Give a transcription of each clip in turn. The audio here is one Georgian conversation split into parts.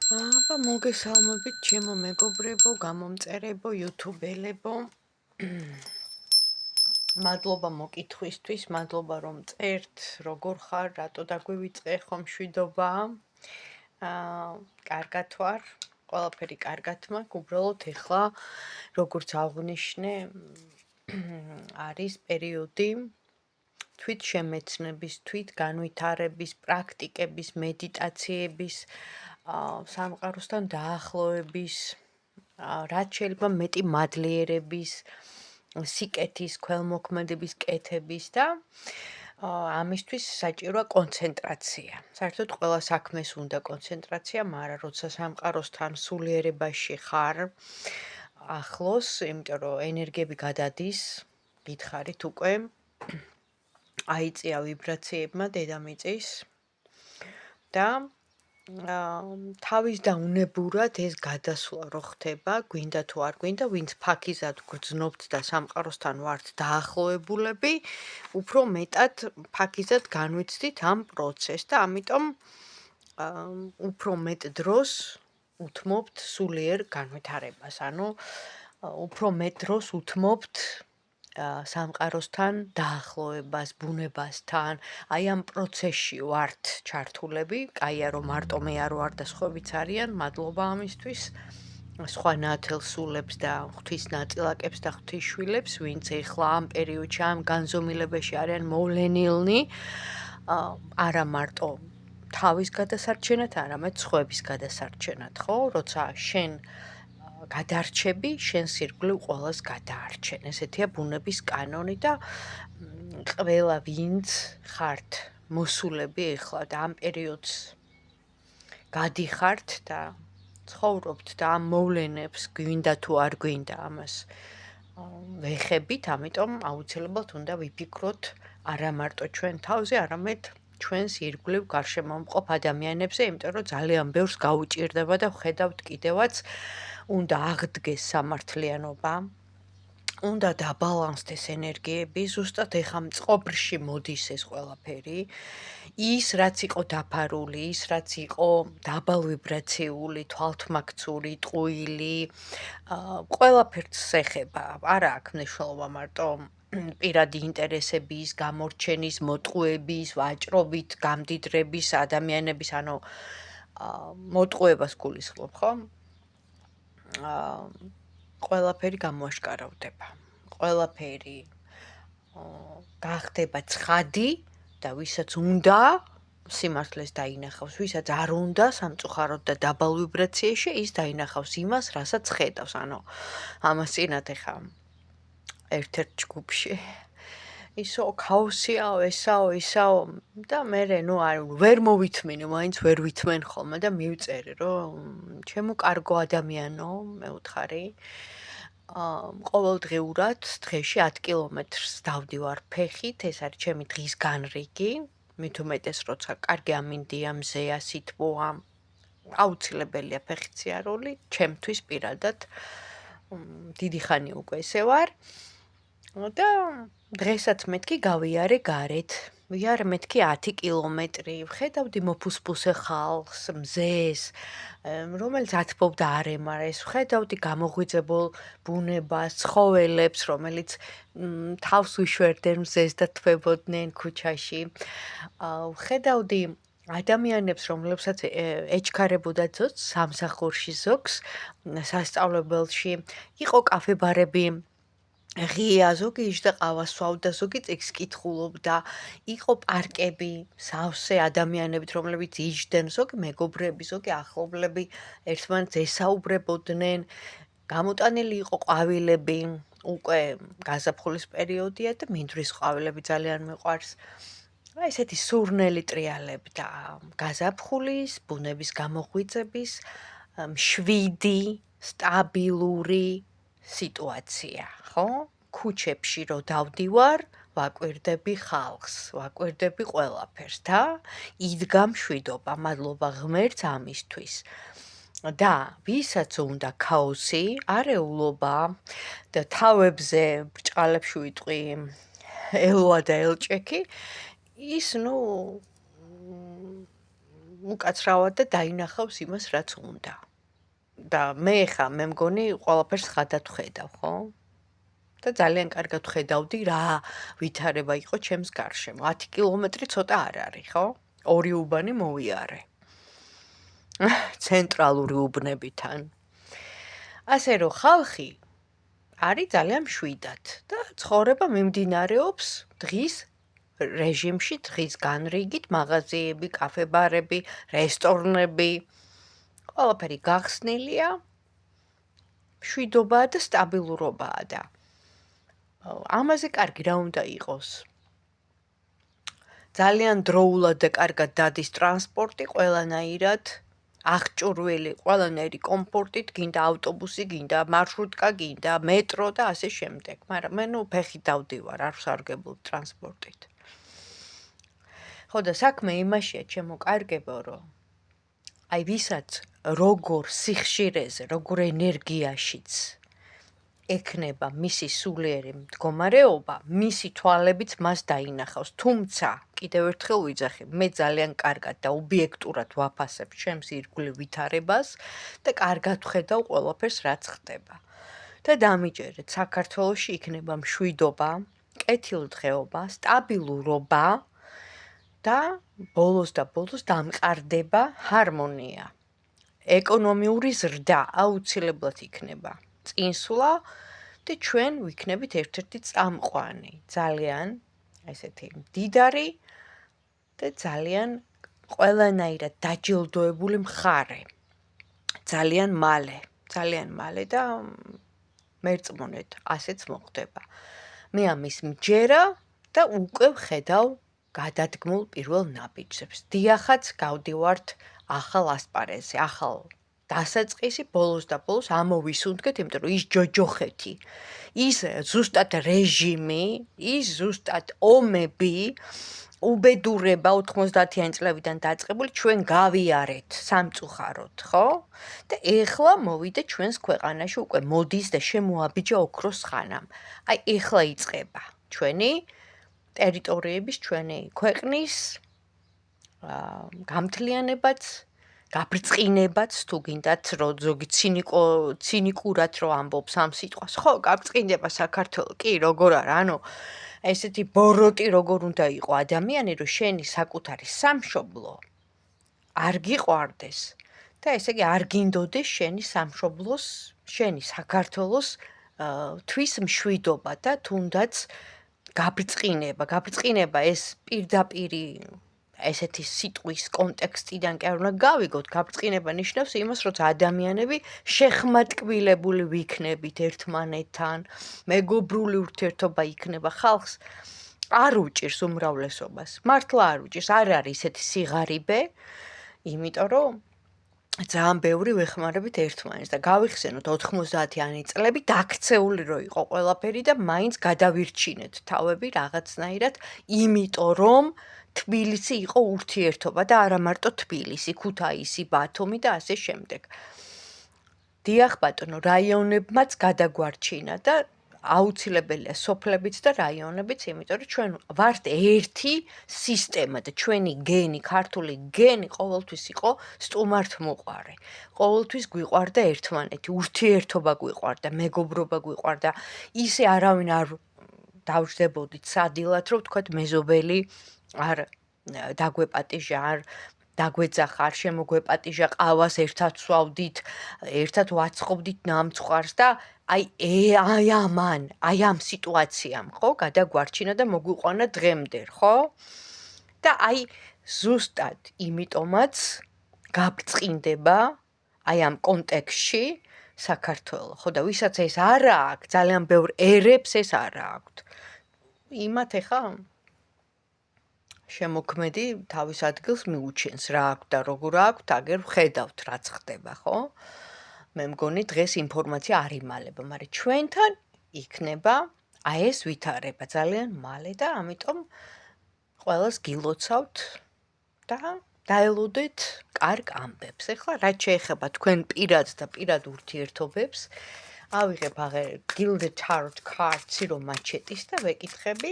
აბა მოგესალმებით ჩემო მეგობრებო, გამომწერებო, იუთუბელებო. მადლობა მოკითხვისთვის, მადლობა რომ წერთ, როგორ ხარ, რატო დაგვივიწყე ხომ მშვიდობა. კარგად ვარ, ყველაფერი კარგად მაქვს, უბრალოდ ეხლა როგორც აღვნიშნე, არის პერიოდი თვით შემეცნების, თვით განვითარების, პრაქტიკების, მედიტაციების, სამყაროსთან დაახლოების, რაც შეიძლება მეტი მადლიერების, სიკეთის, ქველმოქმედების, კეთების და ამისთვის საჭიროა კონცენტრაცია. საერთოდ ყველა საქმეს უნდა კონცენტრაცია, მაგრამ როცა სამყაროსთან სულიერებაში ხარ, ახლოს, იმიტომ რომ ენერგიები გადადის, გითხარით უკვე აიწია ვიბრაციებმა დედამიწის და თავის და უნებურად ეს გადასვლა რო ხდება, გვინდა თუ არ გვინდა, ვინც ფაქიზად გრძნობთ და სამყაროსთან ვართ დაახლოებულები, უფრო მეტად ფაქიზად განვიცდით ამ პროცესს და ამიტომ უფრო მეტ დროს უთმობთ სულიერ განვითარებას, ანუ უფრო მეტ დროს უთმობთ სამყაროსთან დაახლოებას, ბუნებასთან, აი ამ პროცესში ვართ ჩართულები, კაია რომ მარტო მე არ ვარ და სხვაებიც არიან, მადლობა ამისთვის. სხვა ნათელსულებს და ღვთის ნაწილაკებს და ღვთისშვილებს, ვინც ეხლა ამ პერიოდში, ამ განზომილებაში არიან მოვლენილნი, არა მარტო თავის გადასარჩენად, არამედ სხვების გადასარჩენად, ხო? როცა შენ გადარჩები, შენს ირგვლივ ყველას გადაარჩენ. ესეთია ბუნების კანონი და ყველა ვინც ხართ მოსულები ეხლა და ამ პერიოდს გადიხართ და ცხოვრობთ და ამ მოვლენებს გვინდა თუ არ გვინდა ამას ვეხებით, ამიტომ აუცილებლად უნდა ვიფიქროთ არა მარტო ჩვენ თავზე, არამედ ჩვენს ირგვლივ გარშემომყოფ ადამიანებზე, იმიტომ რომ ძალიან ბევრს გაუჭირდება და ვხედავთ კიდევაც უნდა აღდგეს სამართლიანობა, უნდა დაბალანსდეს ენერგიები, ზუსტად ეხა მწყობრში მოდის ეს ყველაფერი. ის რაც იყო დაფარული, ის რაც იყო დაბალვიბრაციული, თვალთმაქცური, ტყუილი, ყველაფერს ეხება. არა აქვს მნიშვნელობა მარტო პირადი ინტერესების, გამორჩენის, მოტყუების, ვაჭრობით, გამდიდრების, ადამიანების, ანუ მოტყუებას გულისხმობ, ხო? ყველაფერი გამოაშკარავდება. ყველაფერი გახდება ცხადი და ვისაც უნდა სიმართლეს დაინახავს, ვისაც არ უნდა სამწუხაროდ და დაბალ ვიბრაციაში, ის დაინახავს იმას, რასაც ხედავს. ანუ ამას წინათ ეხა ერთ-ერთ ჯგუფში ისო ქაოსიაო, ესაო, ისაო და მე ვერ მოვითმენი, მაინც ვერ ვითმენ ხოლმე და მივწერე, რომ ჩემო კარგო ადამიანო, მე უთხარი, ყოველდღიურად დღეში 10 კილომეტრს დავდივარ ფეხით, ეს არის ჩემი დღის განრიგი, მით უმეტეს როცა კარგი ამინდია, მზეა, სითბოა, აუცილებელია ფეხით სიარული, ჩემთვის პირადად დიდი ხანი უკვე ესე ვარ. და დღესაც მეთქი გავიარე გარეთ. ვიარე მეთქი 10 კილომეტრი, ვხედავდი მოფუსფუსე ხალხს, მზეს, რომელიც ათბობდა არემარეს, ვხედავდი გამოღვიძებულ ბუნებას, ცხოველებს, რომელიც თავს უშვერდნენ მზეს და თვებოდნენ ქუჩაში. ვხედავდი ადამიანებს, რომლებსაც ეჩქარებოდა სამსახურში ზოგს, სასწავლებელში, იყო კაფე-ბარები, ღია, ზოგი იჯდა ყავას სვავდა, ზოგი წიგნს კითხულობდა, იყო პარკები, სავსე ადამიანებით, რომლებიც იჯდნენ, ზოგი მეგობრები, ზოგი ახლობლები, ერთმანეთს ესაუბრებოდნენ, გამოტანილი იყო ყვავილები, უკვე გაზაფხულის პერიოდია და მინდვრის ყვავილები ძალიან მიყვარს. ესეთი სურნელი ტრიალებდა გაზაფხულის, ბუნების გამოღვიძების, მშვიდი, სტაბილური სიტუაცია, ხო? ქუჩებში რო დავდივარ, ვაკვირდები ხალხს, ვაკვირდები ყველაფერს და იდგა მშვიდობა, მადლობა ღმერთს ამისთვის. და ვისაც უნდა ქაოსი, არეულობა და თავებზე ბრჭყალებში ვიტყვი ელოა და ელჭექი, ის უკაცრავად და დაინახავს იმას, რაც უნდა. და მე მგონი ყველაფერს ხადად ვხედავ, ხო? და ძალიან კარგად ვხედავდი რა ვითარება იყო ჩემს გარშემო. 10 კილომეტრი ცოტა არ არის, ხო? 2 უბანი მოვიარე. ცენტრალური უბნებიდან. ასე რომ ხალხი არის ძალიან მშვიდად და ცხოვრება მიმდინარეობს დღის რეჟიმში, დღის განრიგით, მაღაზიები, კაფე-ბარები, რესტორნები, ყველაფერი გახსნილია, მშვიდობაა და სტაბილურობაა და ამაზე კარგი რა უნდა იყოს? ძალიან დროულად და კარგად დადის ტრანსპორტი, ყველანაირად აღჭურვილი, ყველანაირი კომფორტით, გინდა ავტობუსი, გინდა მარშრუტკა, გინდა მეტრო და ასე შემდეგ. მაგრამ მე ფეხით დავდივარ, არ ვსარგებლობ ტრანსპორტით. ხო და საქმე იმაშია, ჩემო კარგებო, რომ აი ვისაც როგორ სიხშირეზე, როგორ ენერგიაშიც ექნება მისი სულიერი მდგომარეობა, მისი თვალებიც მას დაინახავს. თუმცა, კიდევ ერთხელ ვიძახი, მე ძალიან კარგად და ობიექტურად ვაფასებ ჩემს ირგვლივ ვითარებას და კარგად ვხედავ ყველაფერს, რაც ხდება. და დამიჯერეთ, საქართველოში იქნება მშვიდობა, კეთილდღეობა, სტაბილურობა და ბოლოს დამყარდება ჰარმონია. ეკონომიური ზრდა აუცილებლად იქნება. წინსვლა და ჩვენ ვიქნებით ერთ-ერთი წამყვანი, ძალიან ესეთი მდიდარი და ძალიან ყველანაირად დაჯილდოებული მხარე. ძალიან მალე და მერწმუნეთ, ასეც მოხდება. მე ამის მჯერა და უკვე ვხედავ გადადგმულ პირველ ნაბიჯებს. დიახაც გავდივართ ახალ ასპარეზზე, ახალ დასაწყისი ბოლოს ამოვისუნთქეთ, იმიტომ რომ ის ჯოჯოხეთი, ის ზუსტად რეჟიმი, ის ზუსტად ომები, უბედურება 90-იანი წლებიდან დაწყებული ჩვენ გავიარეთ სამწუხაროდ, ხო? და ეხლა მოვიდა ჩვენს ქვეყანაში უკვე მოდის და შემოაბიჯა ოქროს ხანამ. აი ეხლა იწყება ჩვენი ტერიტორიების, ჩვენი ქვეყნის გამთლიანებაც, გაბრწყინებაც, თუ გინდათ, რომ ზოგი ცინიკურად რო ამბობს ამ სიტყვას. ხო, გაბრწყინდება საქართველო, კი, როგორ არა, ანუ ესეთი ბოროტი როგორ უნდა იყო ადამიანი, რომ შენი საკუთარი სამშობლო არ გიყვარდეს და ესე იგი არ გინდოდეს შენი სამშობლოს, შენი საქართველოს თვის მშვიდობა და თუნდაც გაბრწყინება ეს პირდაპირი ესეთი სიტყვის კონტექსტიდან კი არ უნდა გავიგოთ, გაბრწყინება ნიშნავს იმას, რომ ადამიანები შეხმატკბილებული ვიქნებით ერთმანეთთან, მეგობრული ურთიერთობა იქნება ხალხს არ უჭირს უმრავლესობას. მართლა არ უჭირს, არ არის ესეთი სიღარიბე, იმიტომ რომ ძალიან ბევრი ვეხმარებით ერთმანეთს და გავიხსენოთ 90-იანი წლები დაქცეული რო იყო ყველაფერი და მაინც გადავირჩინეთ თავები რაღაცნაირად, იმიტომ რომ თბილისი იყო ურთიერთობა და არა მარტო თბილისი, ქუთაისი, ბათუმი და ასე შემდეგ. დიახ ბატონო, რაიონებმაც გადაგვარჩინა და აუცილებელია სოფლებიც და რაიონებიც, იმიტომ რომ ჩვენ ვართ ერთი სისტემა და ჩვენი გენი, ქართული გენი ყოველთვის იყო სტუმართმოყვარე. ყოველთვის გვიყვარდა ერთმანეთი, ურთიერთობა გვიყვარდა, მეგობრობა გვიყვარდა. ისე არავინ არ დავждებოდით სადილად, რომ ვთქვათ მეზობელი არ დაგვეპატიჟა, არ დაგვეძახა, არ შემოგვეპატიჟა, ყავას ერთად ვსვავდით, ერთად ვაცხობდით ნამცხვარს და აი ამ სიტუაციამ, ხო, გადაგვარჩინა და მოგვიყვანა დღემდე, ხო? და აი ზუსტად იმიტომაც გაბრწყინდება აი ამ კონტექსტში საქართველო, ხო და ვისაც ეს არა აქვს, ძალიან ბევრ ერებს ეს არა აქვს. იმათ ეხა შემოქმედი თავის ადგილს მიუჩენს რა აქვს და როგორ აქვს, აგერ ვხედავთ რაც ხდება, ხო? მე მგონი დღეს ინფორმაცია არ იმალება, მაგრამ ჩვენთან იქნება აი ეს ვითარება ძალიან მალე და ამიტომ ყველას გილოცავთ და დაელოდეთ კარგ ამბებს. ეხლა რაც შეეხება თქვენ პირად და პირად ურთიერთობებს, ავიღებ აღარ Gilded Tarot Cards-ი რომ მაჩეტის და ვეკითხები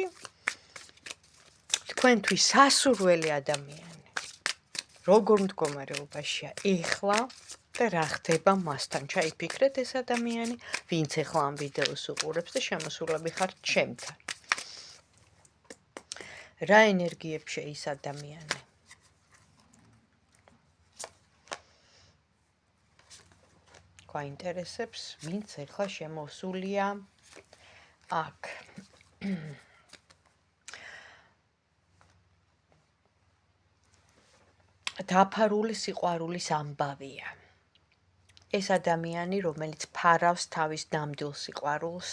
თქვენთვის სასურველი ადამიანი. როგორ მდგომარეობაშია ეხლა და რა ხდება მასთან. ჩაიფიქრეთ ეს ადამიანი, ვინც ეხლა ამ ვიდეოს უყურებს და შემოსულები ხართ ჩემთან. რა ენერგიებშია ის ადამიანი? გვაინტერესებს, ვინც ეხლა შემოსულია აქ. დაფარული სიყვარულის ამბავია. ეს ადამიანი, რომელიც ფარავს თავის ნამდვილ სიყვარულს,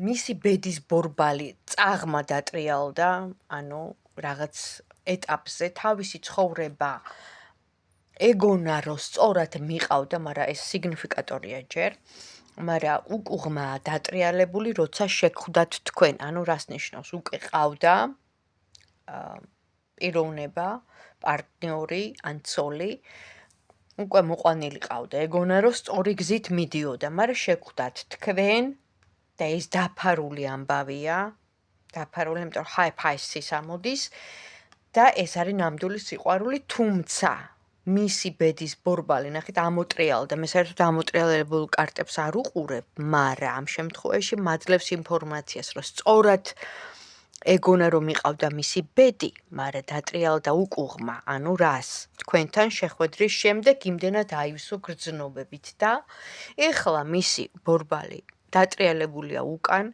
მისი ბედის ბორბალი წაღმა დატრიალდა, ანუ რაღაც ეტაპზე თავისი ცხოვრება ეგონა რომ სწორად მიყავდა, მაგრამ ეს სიგნიფიკატორია ჯერ, მაგრამ უკუღმა დატრიალებული, როცა შეხვდათ თქვენ, ანუ რას ნიშნავს? უკვე ყავდა პიროვნება, პარტნიორი ან ცოლი, უკვე მოყვანილი ყავდა, ეგონა რომ სწორი გზით მიდიოდა, მაგრამ შეხვდათ თქვენ და ეს დაფარული ამბავია, დაფარული, იმიტომ რომ ჰაი-ფაისის ამოდის და ეს არის ნამდვილი სიყვარული, თუმცა მისი ბედის ბორბალი, ნახეთ, ამოტრიალდა, მე საერთოდ ამოტრიალებულ კარტებს არ უყურებ, მაგრამ ამ შემთხვევაში მაძლევს ინფორმაციას, რომ სწორად ეგონა რომ მიყავდა მისი ბედი, მაგრამ დატრიალდა უკუღმა, ანუ რას? თქვენთან შეხვედრის შემდეგ იმდენად აივსო გრძნობებით და ეხლა მისი ბორბალი დატრიალებულია უკან,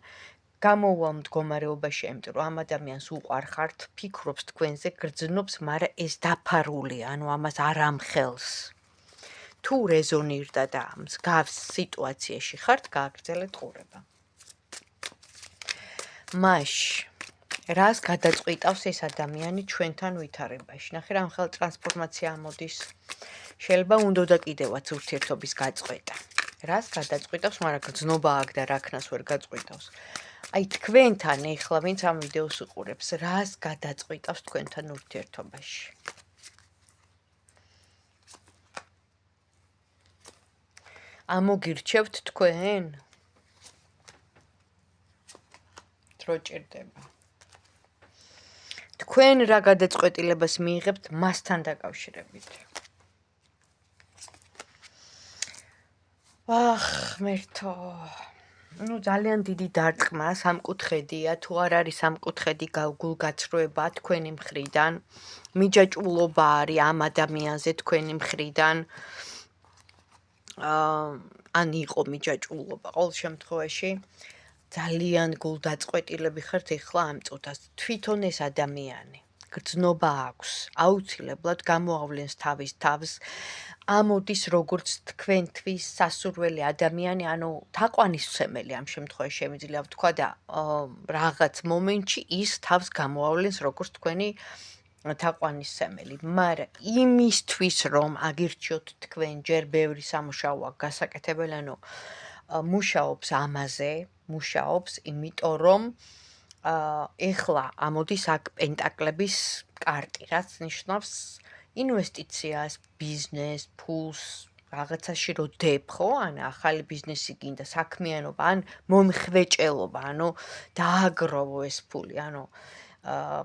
გამოვა მდგომარეობაში, იმიტომ რომ ამ ადამიანს უყვარხართ, ფიქრობს თქვენზე, გრძნობს, მაგრამ ეს დაფარულია, ანუ ამას არ ამხელს. თუ რეზონირდა და მსგავს სიტუაციაში ხართ, გააგრძელეთ ყურება. მაშინ რას გადაწყვიტავს ეს ადამიანი ჩვენთან ვითარებაში? ნახე რა მხელ ტრანსფორმაცია ამოდის. შეიძლება უნდოდა კიდევაც ურთიერთობის გაწყვეტა. რას გადაწყვიტავს, მაგრამ გრძნობა აქ და რაქნას ვერ გაწყვიტავს. აი თქვენთან ეხლა ვინც ამ ვიდეოს უყურებს, რას გადაწყვიტავს თქვენთან ურთიერთობაში? ამოგირჩევთ თქვენ? დრო ჭირდება. თქვენ რა გადაწყვეტილებას მიიღებთ მასთან დაკავშირებით? ღმერთო, ну ძალიან დიდი დარტყმა, სამკუთხედია, თუ არ არის სამკუთხედი გულგაცრუება თქვენი მხრიდან, მიჯაჭვულობა არის ამ ადამიანზე თქვენი მხრიდან, ან იყო მიჯაჭვულობა, ყოველ შემთხვევაში ძალიან გულდაწყვეტილები ხართ ეხლა ამ წუთას. თვითონ ეს ადამიანი გრძნობა აქვს, აუცილებლად გამოავლენს თავის თავს, ამოდის როგორც თქვენთვის სასურველი ადამიანი, ანუ თაყვანისმცემელი ამ შემთხვევაში შემიძლია ვთქვა და რაღაც მომენტში ის თავს გამოავლენს როგორც თქვენი თაყვანისმცემელი, მაგრამ იმისთვის რომ აგირჩიოთ თქვენ ჯერ ბევრი სამუშაო აქვს გასაკეთებელი, ანუ მუშაობს ამაზე, მუშაობს, იმიტომ რომ ეხლა ამოდის აქ პენტაკლების კარტი, რაც ნიშნავს ინვესტიციას, ბიზნეს, ფულს, რაღაცაში რო დებ, ხო? ან ახალი ბიზნესი გინდა, საქმიანობა, ან მომხვეჭელობა, ანუ დააგროვო ეს ფული, ანუ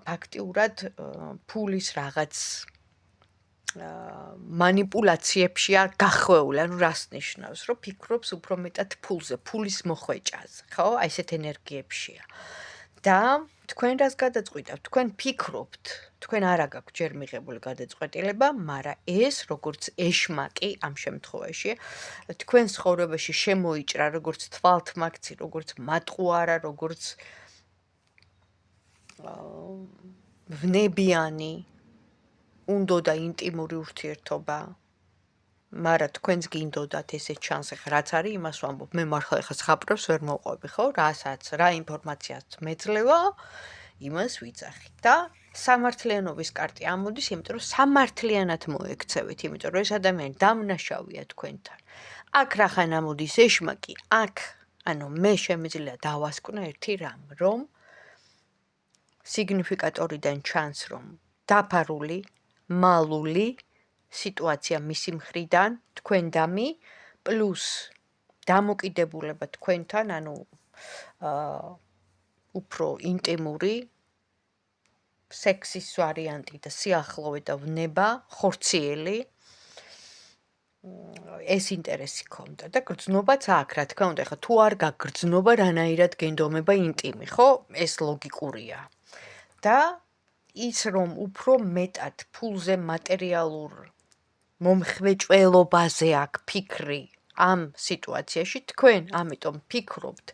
ფაქტიურად ფულის რაღაც манипуляციებშია გახვეული, ანუ რას ნიშნავს, რომ ფიქრობს უფრო მეტად ფულზე, ფულის მოხვეჭაზე, ხო? აი ესეთ ენერგიებშია. და თქვენ რას გადაწყვიტავთ? თქვენ ფიქრობთ, თქვენ არა გაქვთ ჯერ მიღებული გადაწყვეტილება, მაგრამ ეს როგორც ეშმაკი ამ შემთხვევაში, თქვენ ცხოვრებაში შემოიჭრა როგორც თვალთმაქცი, როგორც მატყუარა, როგორც ვნებიანი უნდოდა ინტიმური ურთიერთობა, მაგრამ თქვენს გინდოდათ ესე ჩანს, ახლა რაც არის, იმას ვამბობ. მე მართლა ახლა ზღაპრებს ვერ მოყვები, ხო? რასაც, რა ინფორმაციას მეძლევა, იმას ვიძახი. და სამართლიანობის კარტი ამოდის, იმიტომ რომ სამართლიანად მოექცევით, იმიტომ რომ ეს ადამიანი დამნაშავეა თქვენთან. აქ რახან ამოდის ეშმაკი, აქ, ანუ მე შემიძლია დავასკვნა ერთი რამ, რომ სიგნიფიკატორიდან ჩანს, რომ დაფარული, მალული სიტუაცია მისი მხრიდან, თქვენდამი, პლუს დამოკიდებულება თქვენთან, ანუ უფრო ინტიმური, სექსის ვარიანტი და სიახლოვე და ვნება, ხორციელი, ეს ინტერესი ქონდა და გრძნობაც აქ, რა თქმა უნდა, ხა თუ არ გაგრძნობა, რანაირად გენდომება ინტიმი, ხო? ეს ლოგიკურია. და ის რომ უფრო მეტად ფულზე მატერიალურ მომხვეჭველობაზე აქვს ფიქრი ამ სიტუაციაში თქვენ, ამიტომ ფიქრობთ,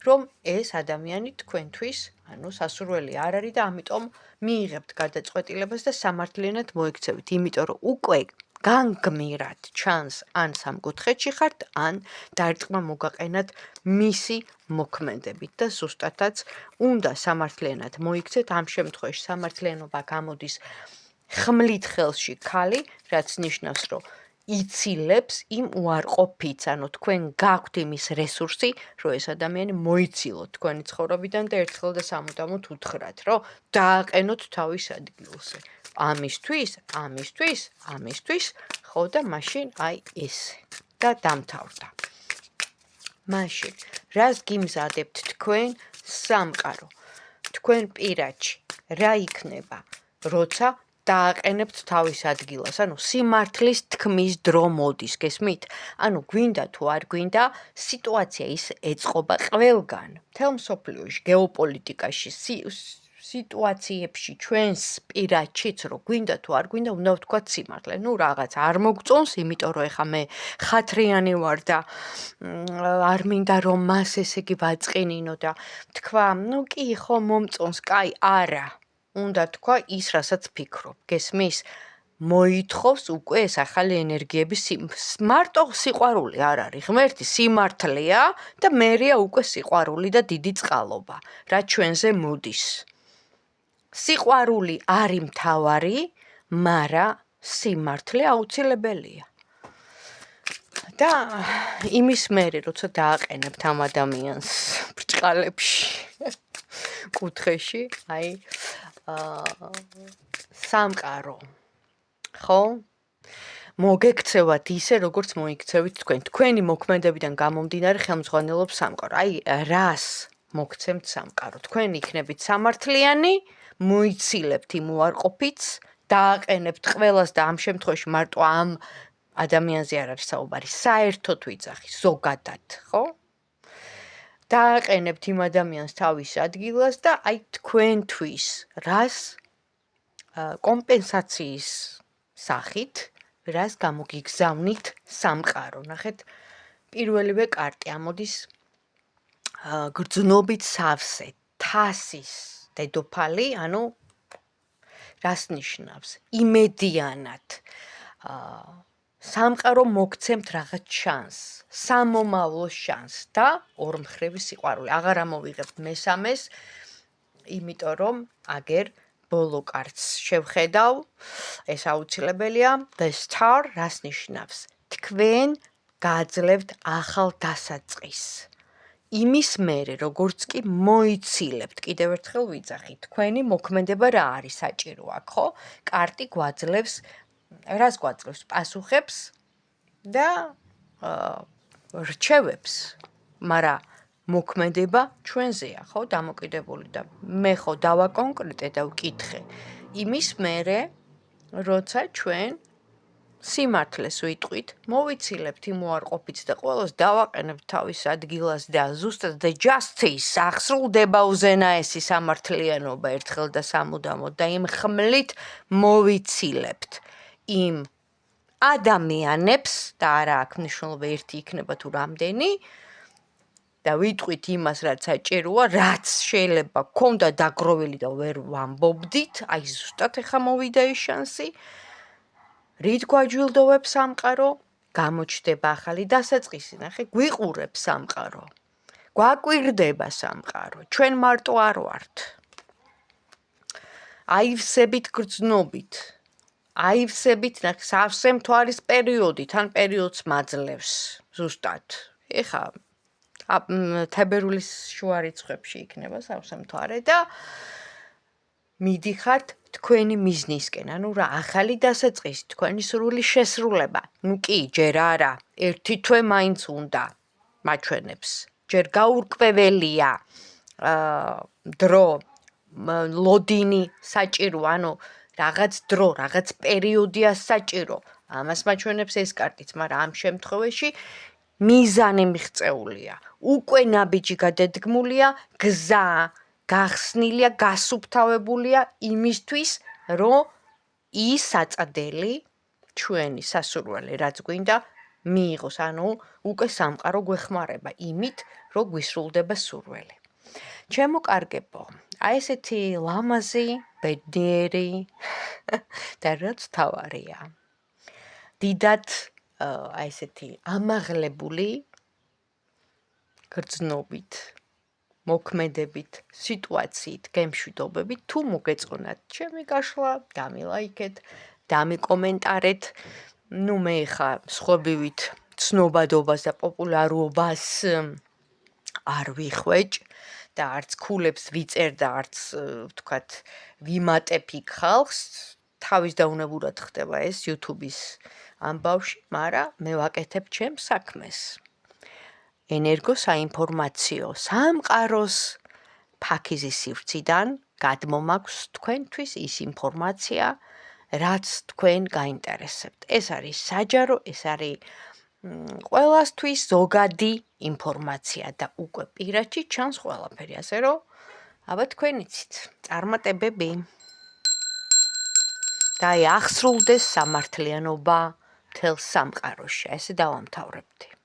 რომ ეს ადამიანი თქვენთვის, ანუ სასურველი არ არის და ამიტომ მიიღებთ გადაწყვეტილებას და სამართლიანად მოიქცევით, იმიტომ რომ უკვე განგმირად ჩანს ან სამკუთხედში ხართ, ან დარტყმა მოგაყენათ მისი მოქმედებით და ზუსტადაც უნდა სამართლიანად მოიქცეთ, ამ შემთხვევაში სამართლიანობა გამოდის ხმლით ხელში ქალი, რაც ნიშნავს, რომ იცილებს იმ უარყოფით, ანუ თქვენ გაქვთ იმის რესურსი, რომ ეს ადამიანი მოიცილოთ თქვენი ცხოვრებიდან და ერთხელ და სამუდამოდ უთხრათ, რომ დააყენოთ თავის ადგილზე. ამისთვის, ხო და მაშინ აი ესე. და დამთავრდა. მაშინ, რას გიმზადებთ თქვენ სამყარო? თქვენ პირადში რა იქნება, როცა დააყენებთ თავის ადგილას, ანუ სიმართლის თქმის დრო მოდის, გესმით? ანუ გვინდა თუ არ გვინდა, სიტუაცია ის ეწყობა ყველგან, მთელ მსოფლიოში, გეოპოლიტიკაში, სიტუაციებში, ჩვენს პირადშიც, რომ გვინდა თუ არ გვინდა, უნდა ვთქვათ სიმართლე. ნუ რაღაც არ მოგწონს, იმიტომ რომ ეხა მე ხათრიანი ვარ და არ მინდა რომ მას ესე იგი ვაწყინინო და თქვა, ნუ კი, ხო მომწონს, კაი, არა. უნდა თქვა ის, რასაც ფიქრობ, გესმის? მოითხოვს უკვე ეს ახალი ენერგიების მარტო სიყვარული არ არის, ღმერთი სიმართლეა და მერია უკვე სიყვარული და დიდი წყალობა, რაც ჩვენზე მოდის. სიყვარული არის მთავარი, მაგრამ სიმართლე აუცილებელია. და იმის მერე, როცა დააყენებთ ამ ადამიანს ბრჭყალებში, კუთხეში, აი სამყარო, ხო? მოგექცევათ ისე, როგორც მოიქცევით თქვენ. თქვენი მოქმედებიდან გამომდინარე ხელმძღვანელობს სამყარო. აი, რას მოგცემთ სამყარო? თქვენ იქნებით სამართლიანი, მოიცილებთ იმ უარყოფით, დააყენებთ ყველას და ამ შემთხვევაში მარტო ამ ადამიანზე არ არის საუბარი, საერთოდ ვიძახი, ზოგადად, ხო? დააყენებთ იმ ადამიანს თავის ადგილას და აი თქვენთვის რას კომპენსაციის სახით, რას გამოგიგზავნით სამყარო. ნახეთ, პირველივე კარტი ამოდის გრძნობით სავსე, თასის დედოფალი, ანუ რას ნიშნავს? იმედიანად. სამყარო მოგცემთ რაღაც შანსს, სამომავლო შანსს და ორმხრივი სიყვარული. აღარ ამოვიღებთ მესამეს, იმიტომ რომ აგერ ბოლო კარტს შევხედავ, ეს აუცილებელია. The Star რას ნიშნავს? თქვენ გააძლევთ ახალ დასაწყისს. იმის მერე, როგორც კი მოიცილებთ, კიდევ ერთხელ ვიძახი, თქვენი მოქმედება რა არის საჭირო აქ, ხო? კარტი გვაძლევს, რას გვაძლევს? პასუხებს და რჩევებს, მაგრამ მოქმედება ჩვენზეა, ხო, დამოკიდებული და მე ხო დავაკონკრეტე და ვკითხე. იმის მერე, როცა ჩვენ სიმართლეს ვიტყვით, მოვიცილებთ იმ უარყოფით და ყველას დავაყენებთ თავის ადგილას და ზუსტად the justice აღსრულდება უზენაესი სამართლიანობა ერთხელ და სამუდამოდ და იმ ხმლით მოვიცილებთ იმ ადამიანებს და არა აქვს მნიშვნელობა ერთი იქნება თუ რამდენი და ვიტყვით იმას, რაც საჭიროა, რაც შეიძლება გქონდა დაგროვილი და ვერ ვამბობდით, აი ზუსტად ეხა მოვიდა ეს შანსი. რით გვაჯილდოვებს სამყარო? გამოჩნდება ახალი დასაწყისი, ნახე, გვიყურებს სამყარო. გვაკვირდება სამყარო. ჩვენ მარტო არ ვართ. აივსებით გრძნობით. აივსებით, ნახე, სავსე მთვარის პერიოდი, თან პერიოდს მაძლევს, ზუსტად. ეხა თებერვლის შუა რიცხვებში იქნება სავსე მთვარე და მიდიხართ თქვენი მიზნისკენ, ანუ რა ახალი დასაწყისი, თქვენი სრული შესრულება. ნუ კი, ჯერ არა, ერთი თვე მაინც უნდა მაჩვენებს. ჯერ გაურკვეველია დრო ლოდინი საჭირო, ანუ რაღაც დრო, რაღაც პერიოდია საჭირო. ამას მაჩვენებს ეს კარტიც, მაგრამ ამ შემთხვევაში მიზანი მიღწეულია. უკვე ნაბიჯი გადადგმულია, გზა გახსნილია, გასუფთავებულია იმისთვის, რომ ის საწადელი ჩვენი სასურველი რაც გვინდა მიიღოს, ანუ უკვე სამყარო გვეხმარება იმით, რომ გვისრულდება სურველი. ჩემო კარგებო, აი ესეთი ლამაზი, ბედნიერი და რაც თავარია. დიდად აი ესეთი ამაღლებული გრძნობით, მოქმედებით, სიტუაციით, გემშვიდობებით, თუ მოგეწონათ ჩემი გაშლა, დამილაიქეთ, დამიკომენტარეთ. ნუ მე ხა სხვებივით ცნობადობას და პოპულარობას არ ვიხვეჭ და არც ქულებს ვიწერ და არც ვთქვათ ვიმატებ იქ ხალხს. თავის დაუნებურად ხდება ეს YouTube-ის ამბავში, მაგრამ მე ვაკეთებ ჩემს საქმეს. ენერგო საინფორმაციო სამყაროს ფაქიზის სივრციდან გადმომაქვს თქვენთვის ის ინფორმაცია, რაც თქვენ გაინტერესებთ. ეს არის საჯარო, ეს არის ყველასთვის ზოგადი ინფორმაცია და უკვე პირადში ჩანს ყველაფერი, ასე რომ აბა თქვენ იცით, წარმატებები. და აი ახსრულდეს სამართლიანობა მთელ სამყაროში, ესე დავამთავრებდი.